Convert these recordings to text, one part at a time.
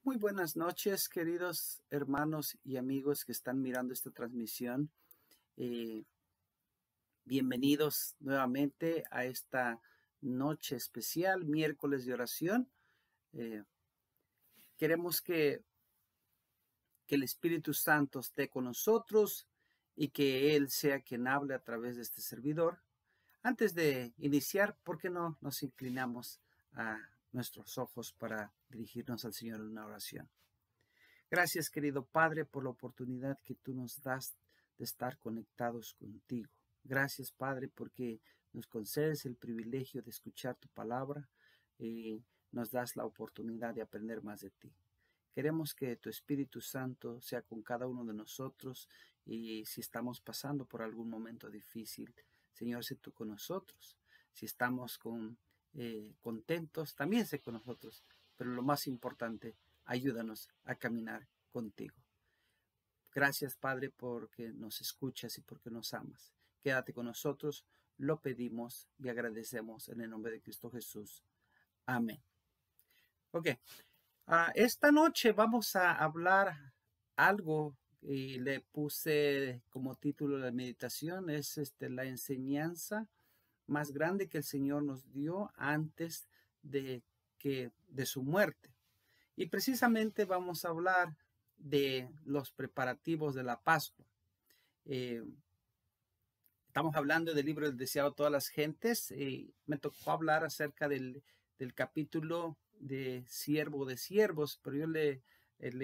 Muy buenas noches, queridos hermanos y amigos que están mirando esta transmisión. Bienvenidos nuevamente a esta noche especial, miércoles de oración. Queremos que el Espíritu Santo esté con nosotros y que Él sea quien hable a través de este servidor. Antes de iniciar, ¿por qué no nos inclinamos a nuestros ojos para dirigirnos al Señor en una oración? Gracias, querido Padre, por la oportunidad que tú nos das de estar conectados contigo. Gracias, Padre, porque nos concedes el privilegio de escuchar tu palabra y nos das la oportunidad de aprender más de ti. Queremos que tu Espíritu Santo sea con cada uno de nosotros y si estamos pasando por algún momento difícil, Señor, sé tú con nosotros. Si estamos contentos, también sé con nosotros. Pero lo más importante, ayúdanos a caminar contigo. Gracias, Padre, porque nos escuchas y porque nos amas. Quédate con nosotros, lo pedimos y agradecemos en el nombre de Cristo Jesús. Amén. Ok. Esta noche vamos a hablar algo y le puse como título de meditación, es la enseñanza más grande que el Señor nos dio antes de su muerte. Y precisamente vamos a hablar de los preparativos de la Pascua. Estamos hablando del libro del deseado de todas las gentes. Me tocó hablar acerca del capítulo de siervo de siervos, pero yo le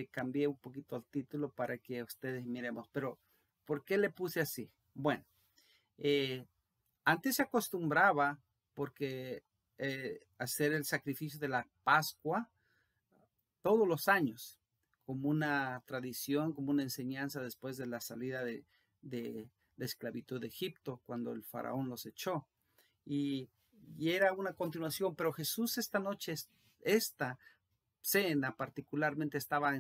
cambié un poquito el título para que ustedes miremos. Pero, ¿por qué le puse así? Bueno, antes se acostumbraba porque hacer el sacrificio de la Pascua todos los años, como una tradición, como una enseñanza después de la salida de la esclavitud de Egipto, cuando el faraón los echó. Y era una continuación, pero Jesús esta noche, esta cena particularmente, estaba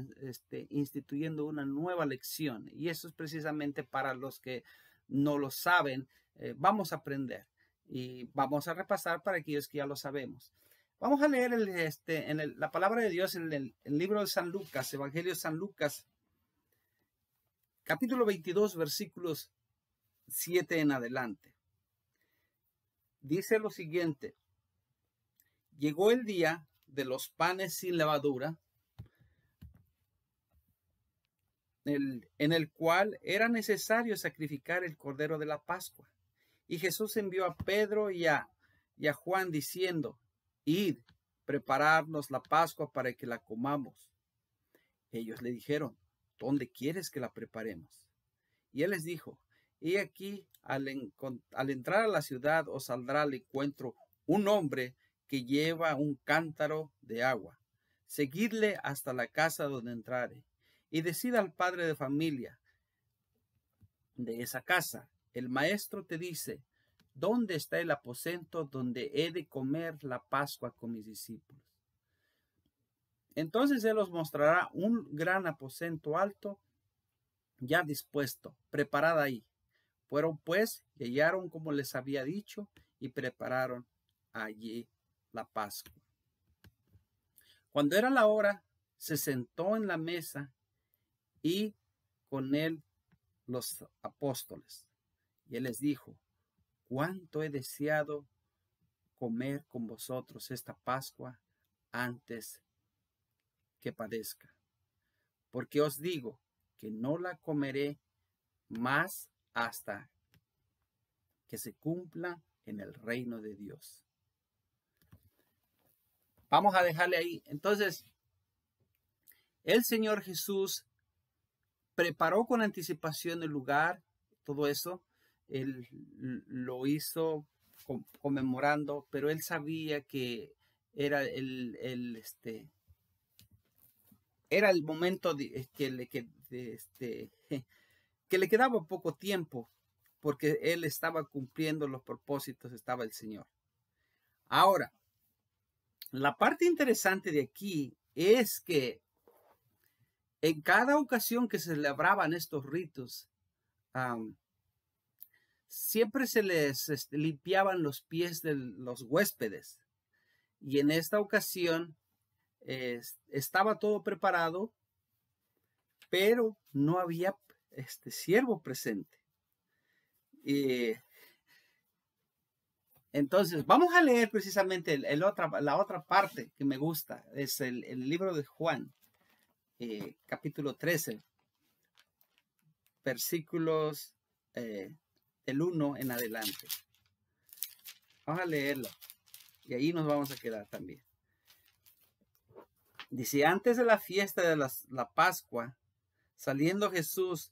instituyendo una nueva lección. Y eso es precisamente para los que no lo saben, vamos a aprender. Y vamos a repasar para aquellos que ya lo sabemos. Vamos a leer la palabra de Dios en el libro de San Lucas, Evangelio de San Lucas, capítulo 22, versículos 7 en adelante. Dice lo siguiente: llegó el día de los panes sin levadura, en el cual era necesario sacrificar el cordero de la Pascua. Y Jesús envió a Pedro y a Juan diciendo: id, prepararnos la Pascua para que la comamos. Ellos le dijeron: ¿dónde quieres que la preparemos? Y él les dijo: he aquí, al entrar a la ciudad os saldrá al encuentro un hombre que lleva un cántaro de agua. Seguidle hasta la casa donde entrare, y decid al padre de familia de esa casa: el maestro te dice, ¿dónde está el aposento donde he de comer la Pascua con mis discípulos? Entonces él os mostrará un gran aposento alto, ya dispuesto, preparado ahí. Fueron pues y hallaron como les había dicho, y prepararon allí la Pascua. Cuando era la hora, se sentó en la mesa y con él los apóstoles. Y él les dijo: cuánto he deseado comer con vosotros esta Pascua antes que padezca. Porque os digo que no la comeré más hasta que se cumpla en el reino de Dios. Vamos a dejarle ahí. Entonces, el Señor Jesús preparó con anticipación el lugar, todo eso. Él lo hizo conmemorando, pero él sabía que era era el momento que le quedaba poco tiempo, porque él estaba cumpliendo los propósitos, estaba el Señor. Ahora, la parte interesante de aquí es que en cada ocasión que se celebraban estos ritos, siempre se les limpiaban los pies de los huéspedes. Y en esta ocasión, estaba todo preparado, pero no había siervo presente. Entonces, vamos a leer precisamente la otra parte que me gusta. Es el libro de Juan, capítulo 13, versículos del 1 en adelante. Vamos a leerlo y ahí nos vamos a quedar también. Dice, antes de la fiesta de la Pascua, sabiendo Jesús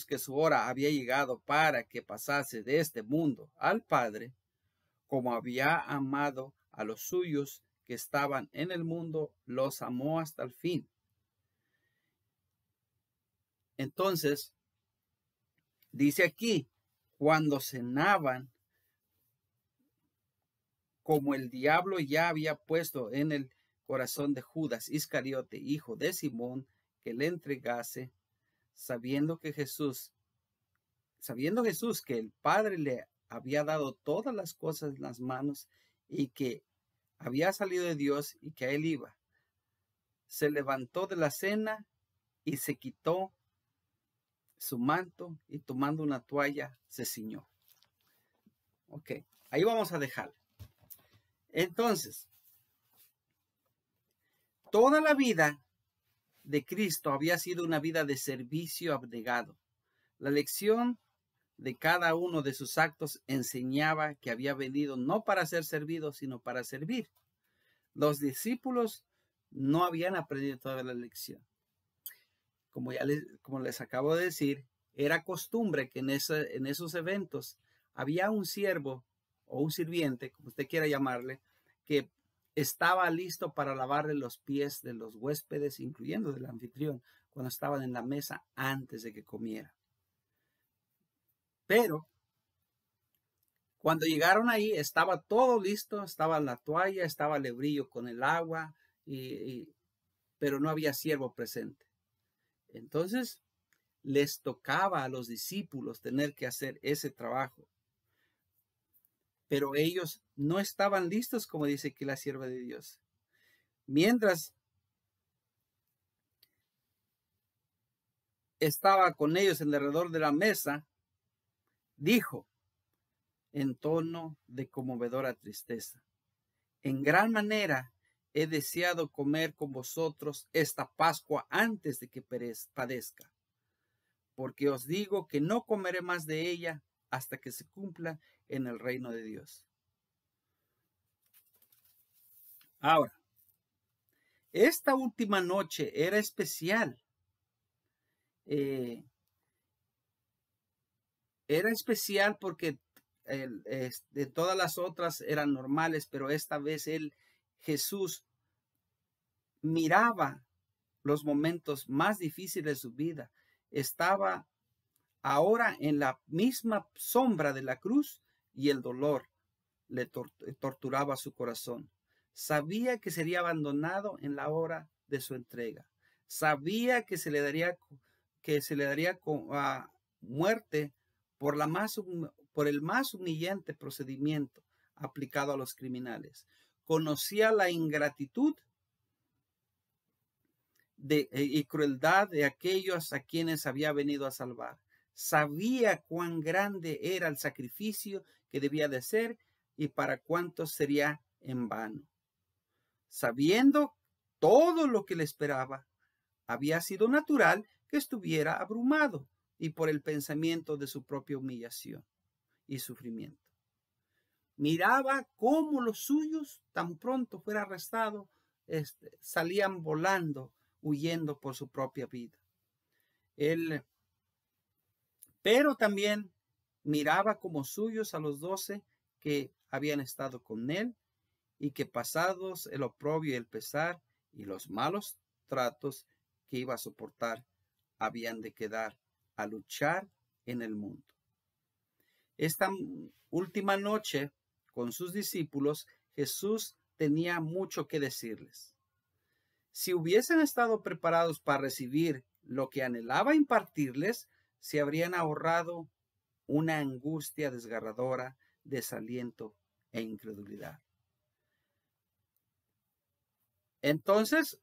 que su hora había llegado para que pasase de este mundo al Padre, como había amado a los suyos que estaban en el mundo, los amó hasta el fin. Entonces, dice aquí, cuando cenaban, como el diablo ya había puesto en el corazón de Judas Iscariote, hijo de Simón, que le entregase, sabiendo Jesús que el Padre le había dado todas las cosas en las manos y que había salido de Dios y que a él iba, se levantó de la cena y se quitó su manto y tomando una toalla se ciñó. Ok, ahí vamos a dejarlo. Entonces, toda la vida de Cristo había sido una vida de servicio abnegado. La lección de cada uno de sus actos enseñaba que había venido no para ser servido, sino para servir. Los discípulos no habían aprendido toda la lección. Como les acabo de decir, era costumbre que en esos eventos había un siervo o un sirviente, como usted quiera llamarle, que estaba listo para lavarle los pies de los huéspedes, incluyendo del anfitrión, cuando estaban en la mesa antes de que comiera. Pero cuando llegaron ahí, estaba todo listo, estaba la toalla, estaba el lebrillo con el agua, pero no había siervo presente. Entonces, les tocaba a los discípulos tener que hacer ese trabajo. Pero ellos no estaban listos, como dice aquí la sierva de Dios. Mientras estaba con ellos alrededor de la mesa, dijo en tono de conmovedora tristeza, en gran manera he deseado comer con vosotros esta Pascua antes de que padezca, porque os digo que no comeré más de ella hasta que se cumpla en el reino de Dios. Ahora, esta última noche era especial. Era especial porque de todas las otras eran normales, pero esta vez Jesús, miraba los momentos más difíciles de su vida. Estaba ahora en la misma sombra de la cruz y el dolor le torturaba su corazón. Sabía que sería abandonado en la hora de su entrega. Sabía que se le daría muerte por el más humillante procedimiento aplicado a los criminales. Conocía la ingratitud y crueldad de aquellos a quienes había venido a salvar. Sabía cuán grande era el sacrificio que debía de ser y para cuántos sería en vano. Sabiendo todo lo que le esperaba, había sido natural que estuviera abrumado y por el pensamiento de su propia humillación y sufrimiento. Miraba cómo los suyos, tan pronto fuera arrestado, salían volando, huyendo por su propia vida. Pero también miraba como suyos a los 12 que habían estado con él y que pasados el oprobio y el pesar y los malos tratos que iba a soportar, habían de quedar a luchar en el mundo. Esta última noche con sus discípulos, Jesús tenía mucho que decirles. Si hubiesen estado preparados para recibir lo que anhelaba impartirles, se habrían ahorrado una angustia desgarradora, desaliento e incredulidad. Entonces,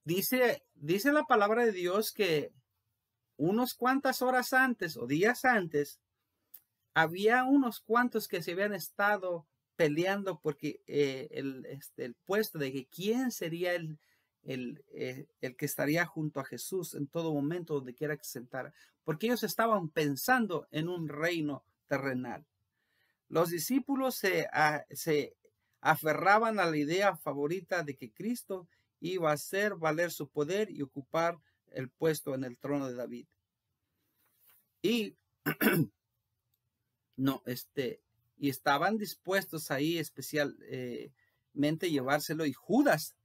dice la palabra de Dios que unos cuantas horas antes o días antes, había unos cuantos que se habían estado peleando porque el puesto de que quién sería el que estaría junto a Jesús en todo momento, donde quiera que se sentara, porque ellos estaban pensando en un reino terrenal. Los discípulos se aferraban a la idea favorita de que Cristo iba a hacer valer su poder y ocupar el puesto en el trono de David. Y no, y estaban dispuestos ahí especialmente llevárselo, y Judas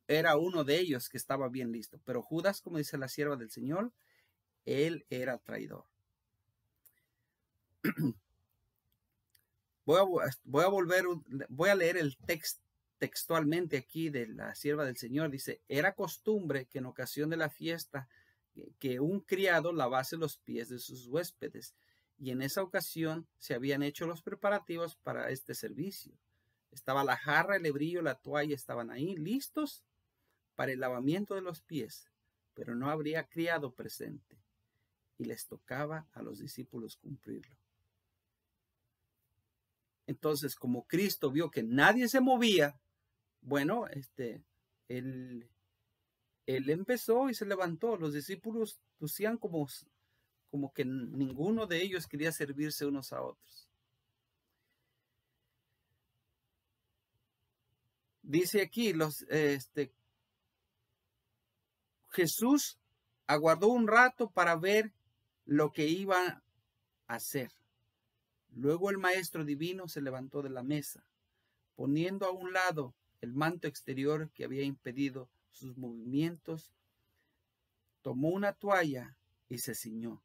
era uno de ellos que estaba bien listo, pero Judas, como dice la sierva del Señor, él era traidor. Voy a leer el texto textualmente aquí de la sierva del Señor. Dice: era costumbre que en ocasión de la fiesta que un criado lavase los pies de sus huéspedes, y en esa ocasión se habían hecho los preparativos para este servicio. Estaba la jarra, el lebrillo, la toalla, estaban ahí listos para el lavamiento de los pies, pero no habría criado presente, y les tocaba a los discípulos cumplirlo. Entonces, como Cristo vio que nadie se movía, bueno, él empezó y se levantó. Los discípulos lucían como que ninguno de ellos quería servirse unos a otros. Dice aquí, Jesús aguardó un rato para ver lo que iba a hacer. Luego el maestro divino se levantó de la mesa, poniendo a un lado el manto exterior que había impedido sus movimientos, tomó una toalla y se ciñó.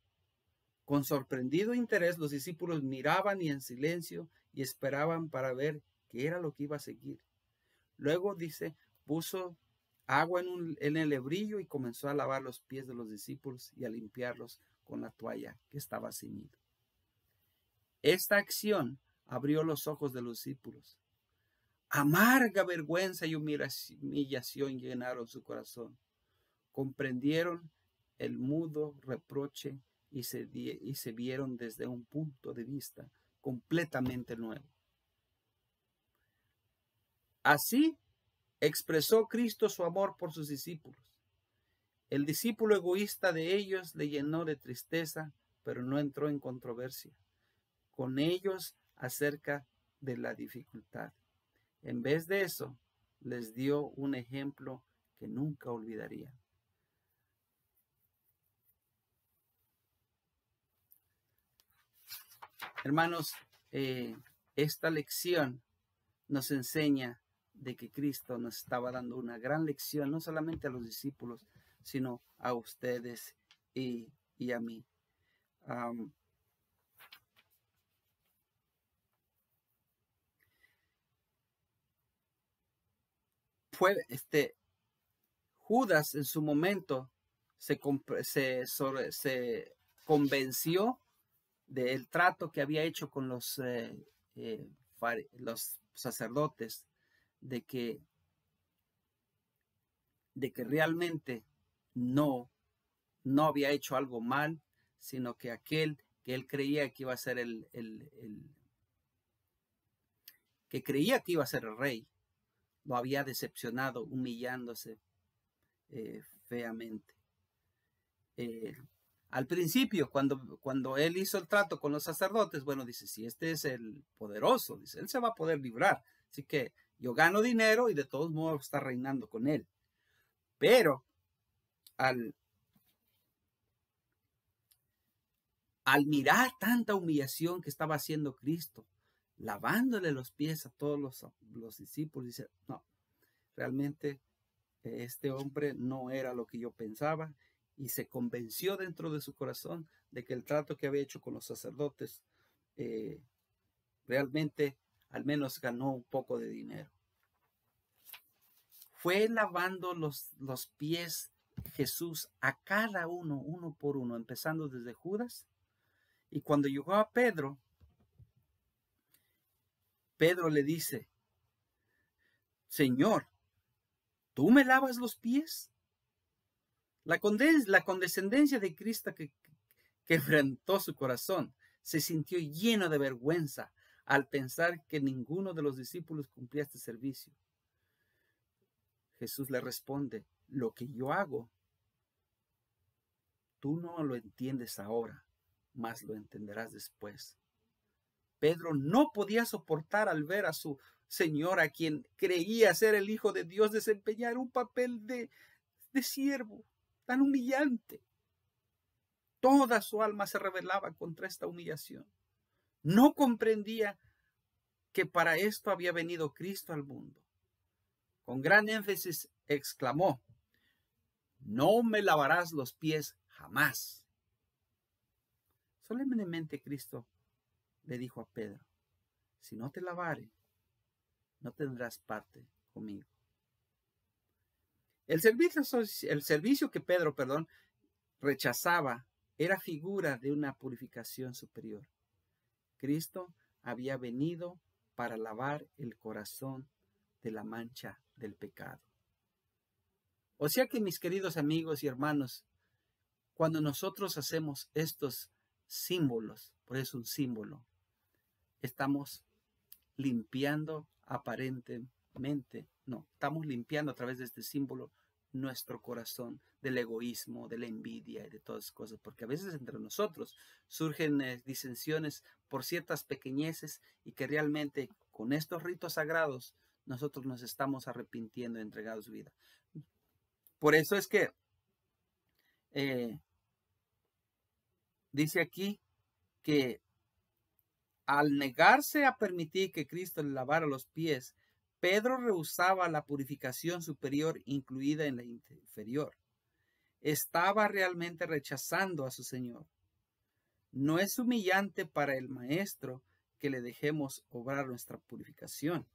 Con sorprendido interés los discípulos miraban y en silencio y esperaban para ver qué era lo que iba a seguir. Luego, dice, puso agua en el lebrillo y comenzó a lavar los pies de los discípulos y a limpiarlos con la toalla que estaba ceñida. Esta acción abrió los ojos de los discípulos. Amarga vergüenza y humillación llenaron su corazón. Comprendieron el mudo reproche y se vieron desde un punto de vista completamente nuevo. Así expresó Cristo su amor por sus discípulos. El discípulo egoísta de ellos le llenó de tristeza, pero no entró en controversia con ellos acerca de la dificultad. En vez de eso, les dio un ejemplo que nunca olvidarían. Hermanos, esta lección nos enseña de que Cristo nos estaba dando una gran lección, no solamente a los discípulos, sino a ustedes y a mí. Judas en su momento se convenció del trato que había hecho con los sacerdotes, de que realmente no había hecho algo mal, sino que aquel que él creía que iba a ser que creía que iba a ser el rey, lo había decepcionado, humillándose feamente. Al principio, cuando él hizo el trato con los sacerdotes, bueno, dice, si este es el poderoso, dice, él se va a poder librar. Así que yo gano dinero y de todos modos está reinando con él. Pero al mirar tanta humillación que estaba haciendo Cristo, lavándole los pies a todos los discípulos, dice, no, realmente este hombre no era lo que yo pensaba, y se convenció dentro de su corazón de que el trato que había hecho con los sacerdotes realmente al menos ganó un poco de dinero. Fue lavando los pies Jesús a cada uno por uno, empezando desde Judas, y cuando llegó a Pedro le dice, Señor, ¿tú me lavas los pies? La condescendencia de Cristo que quebrantó su corazón, se sintió lleno de vergüenza al pensar que ninguno de los discípulos cumplía este servicio. Jesús le responde, lo que yo hago, tú no lo entiendes ahora, mas lo entenderás después. Pedro no podía soportar al ver a su Señor, a quien creía ser el Hijo de Dios, desempeñar un papel de siervo tan humillante. Toda su alma se rebelaba contra esta humillación. No comprendía que para esto había venido Cristo al mundo. Con gran énfasis exclamó, no me lavarás los pies jamás. Solemnemente Cristo le dijo a Pedro, si no te lavare, no tendrás parte conmigo. El servicio que Pedro, rechazaba era figura de una purificación superior. Cristo había venido para lavar el corazón de la mancha del pecado. O sea que, mis queridos amigos y hermanos, cuando nosotros hacemos estos símbolos, por eso un símbolo, estamos limpiando aparentemente, no, estamos limpiando a través de este símbolo nuestro corazón del egoísmo, de la envidia y de todas esas cosas, porque a veces entre nosotros surgen disensiones por ciertas pequeñeces y que realmente con estos ritos sagrados nosotros nos estamos arrepintiendo y entregados vida. Por eso es que dice aquí que al negarse a permitir que Cristo le lavara los pies, Pedro rehusaba la purificación superior incluida en la inferior. Estaba realmente rechazando a su Señor. No es humillante para el Maestro que le dejemos obrar nuestra purificación.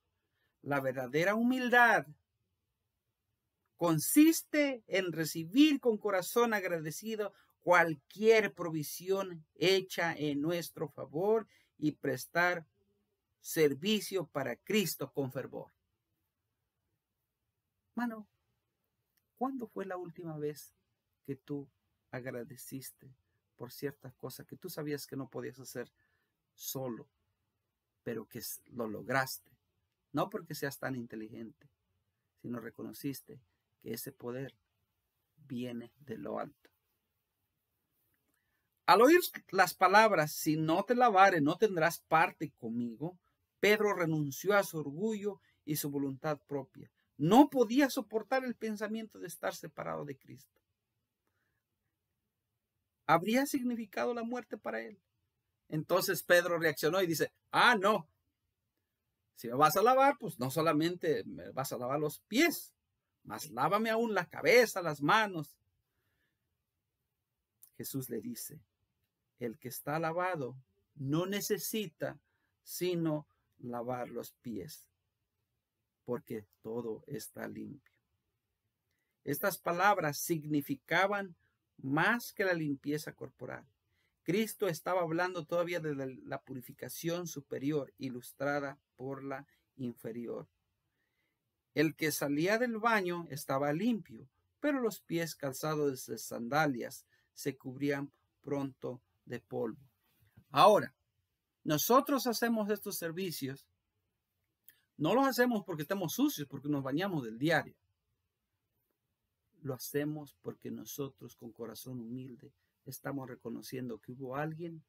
La verdadera humildad consiste en recibir con corazón agradecido cualquier provisión hecha en nuestro favor y prestar servicio para Cristo con fervor. Mano, ¿cuándo fue la última vez que tú agradeciste por ciertas cosas que tú sabías que no podías hacer solo, pero que lo lograste? No porque seas tan inteligente, sino reconociste que ese poder viene de lo alto. Al oír las palabras, si no te lavare, no tendrás parte conmigo, Pedro renunció a su orgullo y su voluntad propia. No podía soportar el pensamiento de estar separado de Cristo. Habría significado la muerte para él. Entonces Pedro reaccionó y dice, no, si me vas a lavar, pues no solamente me vas a lavar los pies, mas lávame aún la cabeza, las manos. Jesús le dice, el que está lavado no necesita sino lavar los pies, porque todo está limpio. Estas palabras significaban más que la limpieza corporal. Cristo estaba hablando todavía de la purificación superior, ilustrada por la inferior. El que salía del baño estaba limpio, pero los pies calzados de sandalias se cubrían pronto de polvo. Ahora, nosotros hacemos estos servicios, no los hacemos porque estamos sucios, porque nos bañamos del diario. Lo hacemos porque nosotros con corazón humilde estamos reconociendo que hubo alguien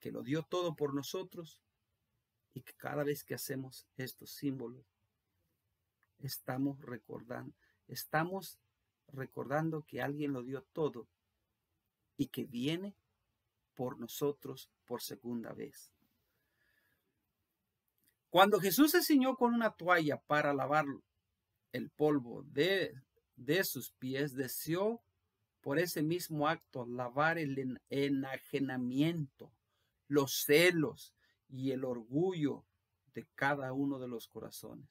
que lo dio todo por nosotros y que cada vez que hacemos estos símbolos estamos recordando que alguien lo dio todo y que viene por nosotros por segunda vez. Cuando Jesús se ciñó con una toalla para lavar el polvo de sus pies, deseó por ese mismo acto lavar el enajenamiento, los celos y el orgullo de cada uno de los corazones.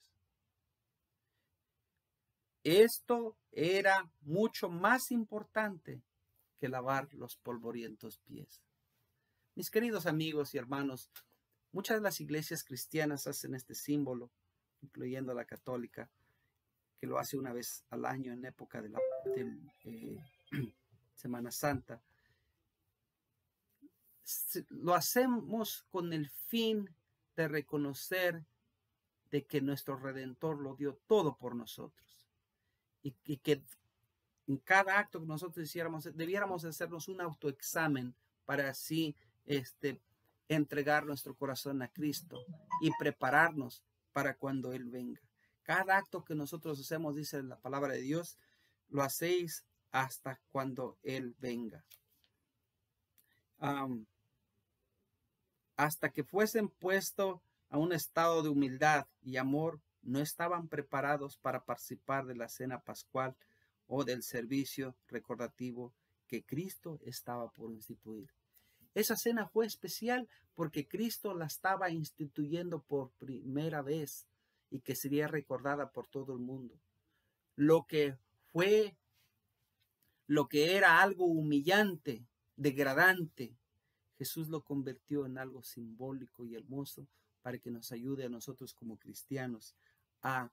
Esto era mucho más importante que lavar los polvorientos pies. Mis queridos amigos y hermanos, muchas de las iglesias cristianas hacen este símbolo incluyendo la católica, que lo hace una vez al año en época de la Semana Santa. Lo hacemos con el fin de reconocer de que nuestro Redentor lo dio todo por nosotros. Y que en cada acto que nosotros hiciéramos, debiéramos hacernos un autoexamen para así entregar nuestro corazón a Cristo y prepararnos para cuando Él venga. Cada acto que nosotros hacemos, dice la palabra de Dios, lo hacéis hasta cuando Él venga. Hasta que fuesen puestos a un estado de humildad y amor, no estaban preparados para participar de la cena pascual o del servicio recordativo que Cristo estaba por instituir. Esa cena fue especial porque Cristo la estaba instituyendo por primera vez y que sería recordada por todo el mundo. Lo que era algo humillante, degradante, Jesús lo convirtió en algo simbólico y hermoso para que nos ayude a nosotros como cristianos a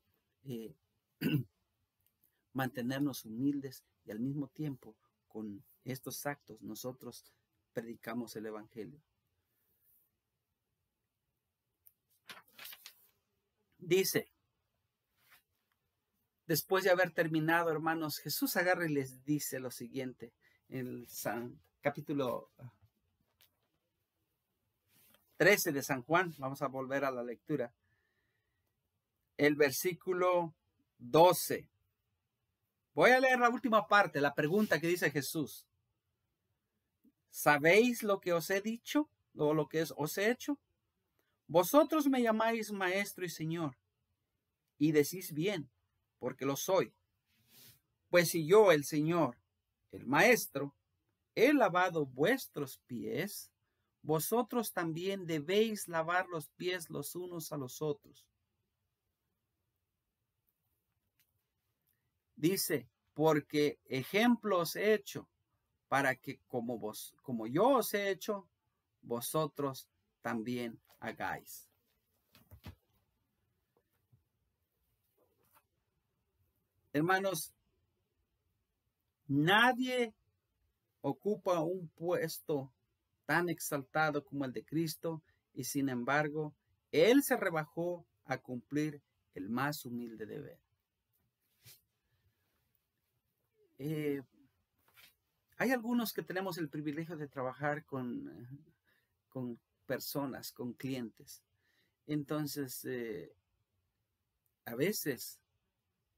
mantenernos humildes y al mismo tiempo con estos actos nosotros predicamos el Evangelio. Dice, después de haber terminado, hermanos, Jesús agarra y les dice lo siguiente en el capítulo 13 de San Juan. Vamos a volver a la lectura. El versículo 12. Voy a leer la última parte, la pregunta que dice Jesús. ¿Sabéis lo que os he dicho o lo que os he hecho? Vosotros me llamáis maestro y señor, y decís bien, porque lo soy. Pues si yo, el Señor, el maestro, he lavado vuestros pies, vosotros también debéis lavar los pies los unos a los otros. Dice, porque ejemplo os he hecho, para que como yo os he hecho, vosotros también hagáis. Hermanos, nadie ocupa un puesto tan exaltado como el de Cristo, y sin embargo, Él se rebajó a cumplir el más humilde deber. Hay algunos que tenemos el privilegio de trabajar con personas, con clientes. Entonces, a veces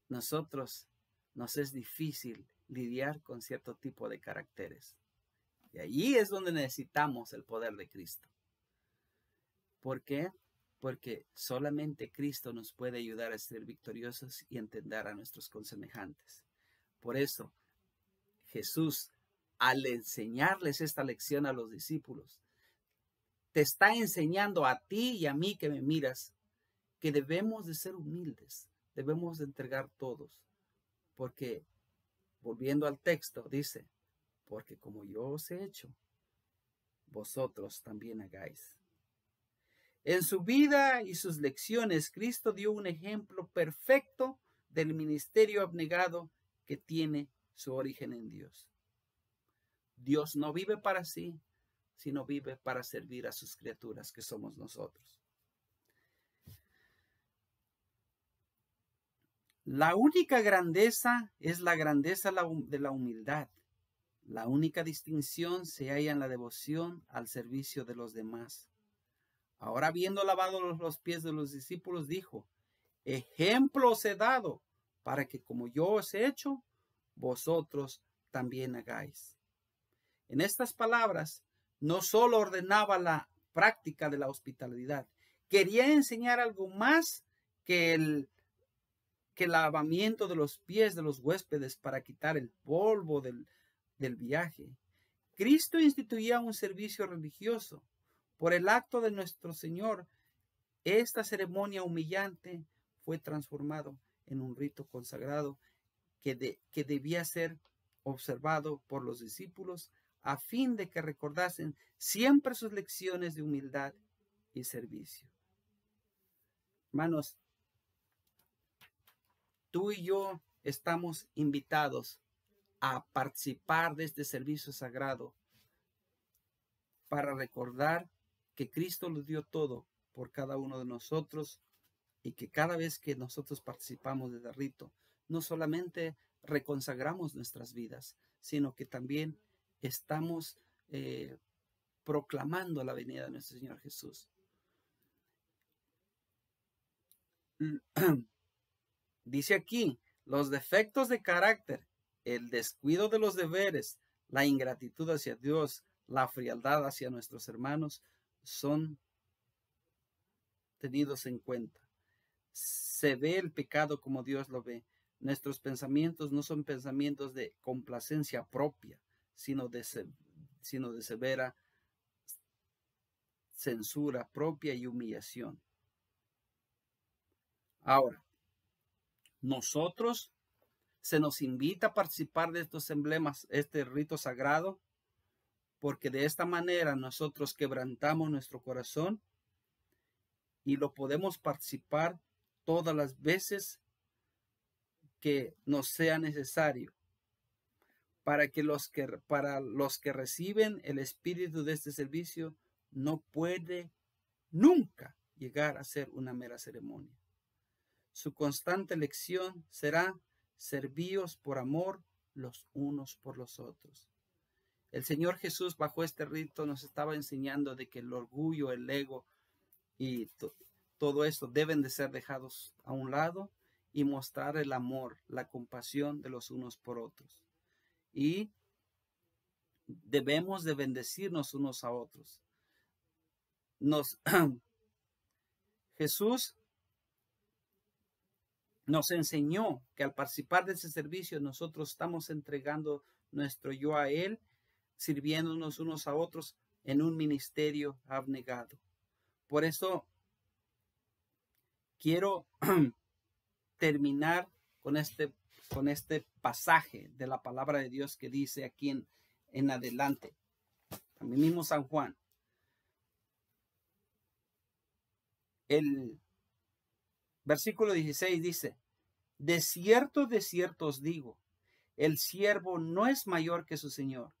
nos es difícil lidiar con cierto tipo de caracteres. Y allí es donde necesitamos el poder de Cristo. ¿Por qué? Porque solamente Cristo nos puede ayudar a ser victoriosos y entender a nuestros consemejantes. Por eso, Jesús, al enseñarles esta lección a los discípulos, te está enseñando a ti y a mí que me miras, que debemos de ser humildes, debemos de entregar todos. Porque, volviendo al texto, dice, porque como yo os he hecho, vosotros también hagáis. En su vida y sus lecciones, Cristo dio un ejemplo perfecto del ministerio abnegado que tiene su origen en Dios. Dios no vive para sí, sino vive para servir a sus criaturas, que somos nosotros. La única grandeza es la grandeza de la humildad. La única distinción se halla en la devoción al servicio de los demás. Ahora, habiendo lavado los pies de los discípulos, dijo, ejemplo os he dado, para que como yo os he hecho, vosotros también hagáis. En estas palabras, no solo ordenaba la práctica de la hospitalidad, quería enseñar algo más que el lavamiento de los pies de los huéspedes para quitar el polvo del viaje. Cristo instituía un servicio religioso. Por el acto de nuestro Señor, esta ceremonia humillante fue transformado en un rito consagrado que debía ser observado por los discípulos a fin de que recordasen siempre sus lecciones de humildad y servicio. Hermanos, tú y yo estamos invitados a participar de este servicio sagrado para recordar que Cristo lo dio todo por cada uno de nosotros y que cada vez que nosotros participamos de este rito, no solamente reconsagramos nuestras vidas, sino que también estamos proclamando la venida de nuestro Señor Jesús. Dice aquí, los defectos de carácter, el descuido de los deberes, la ingratitud hacia Dios, la frialdad hacia nuestros hermanos son tenidos en cuenta. Se ve el pecado como Dios lo ve. Nuestros pensamientos no son pensamientos de complacencia propia, sino de severa censura propia y humillación. Ahora, nosotros se nos invita a participar de estos emblemas, este rito sagrado, porque de esta manera nosotros quebrantamos nuestro corazón y lo podemos participar todas las veces que nos sea necesario, para los que reciben el espíritu de este servicio no puede nunca llegar a ser una mera ceremonia. Su constante lección será servíos por amor los unos por los otros. El Señor Jesús bajo este rito nos estaba enseñando de que el orgullo, el ego y todo esto deben de ser dejados a un lado y mostrar el amor, la compasión de los unos por otros. Y debemos de bendecirnos unos a otros. Jesús nos enseñó que al participar de ese servicio nosotros estamos entregando nuestro yo a Él, sirviéndonos unos a otros en un ministerio abnegado. Por eso quiero terminar con este pasaje de la palabra de Dios que dice aquí en adelante, también mismo San Juan. El versículo 16 dice, de cierto os digo, el siervo no es mayor que su Señor,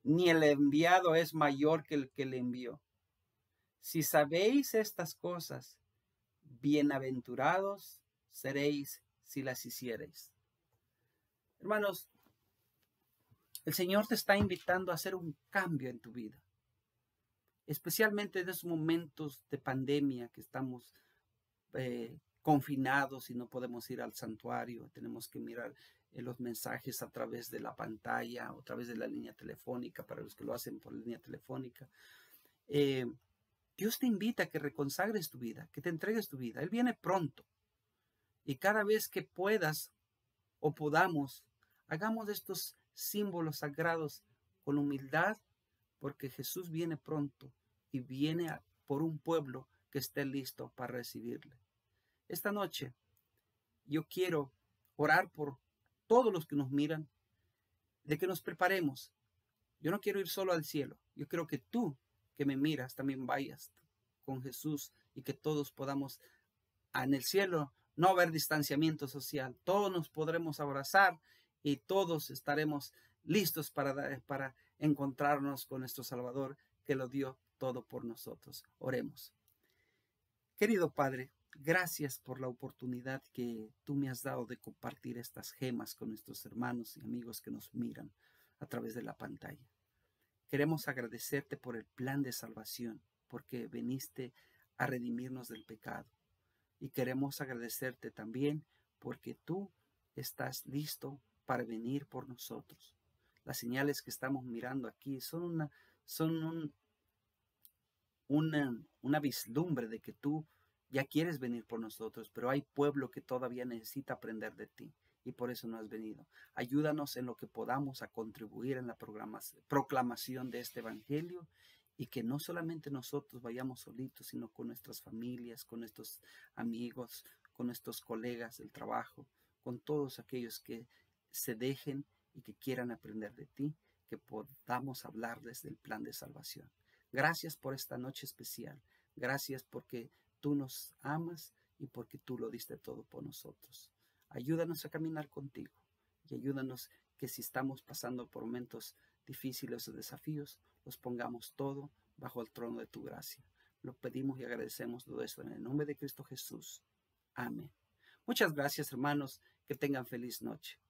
ni el enviado es mayor que el que le envió. Si sabéis estas cosas, bienaventurados seréis si las hiciereis. Hermanos, el Señor te está invitando a hacer un cambio en tu vida, especialmente en esos momentos de pandemia que estamos confinados y no podemos ir al santuario, tenemos que mirar los mensajes a través de la pantalla o a través de la línea telefónica, para los que lo hacen por línea telefónica. Dios te invita a que reconsagres tu vida, que te entregues tu vida. Él viene pronto y cada vez que puedas o podamos, hagamos estos símbolos sagrados con humildad, porque Jesús viene pronto y viene por un pueblo que esté listo para recibirle. Esta noche yo quiero orar por todos los que nos miran, de que nos preparemos. Yo no quiero ir solo al cielo. Yo quiero que tú, que me miras, también vayas con Jesús y que todos podamos, en el cielo, no haber distanciamiento social. Todos nos podremos abrazar y todos estaremos listos para encontrarnos con nuestro Salvador, que lo dio todo por nosotros. Oremos. Querido Padre, gracias por la oportunidad que tú me has dado de compartir estas gemas con nuestros hermanos y amigos que nos miran a través de la pantalla. Queremos agradecerte por el plan de salvación, porque viniste a redimirnos del pecado. Y queremos agradecerte también porque tú estás listo para venir por nosotros. Las señales que estamos mirando aquí son una vislumbre de que tú ya quieres venir por nosotros, pero hay pueblo que todavía necesita aprender de ti y por eso no has venido. Ayúdanos en lo que podamos a contribuir en la proclamación de este evangelio, y que no solamente nosotros vayamos solitos, sino con nuestras familias, con nuestros amigos, con nuestros colegas del trabajo, con todos aquellos que se dejen y que quieran aprender de ti, que podamos hablarles del plan de salvación. Gracias por esta noche especial. Gracias porque tú nos amas y porque tú lo diste todo por nosotros. Ayúdanos a caminar contigo y ayúdanos que si estamos pasando por momentos difíciles o desafíos, los pongamos todo bajo el trono de tu gracia. Lo pedimos y agradecemos todo esto en el nombre de Cristo Jesús. Amén. Muchas gracias, hermanos. Que tengan feliz noche.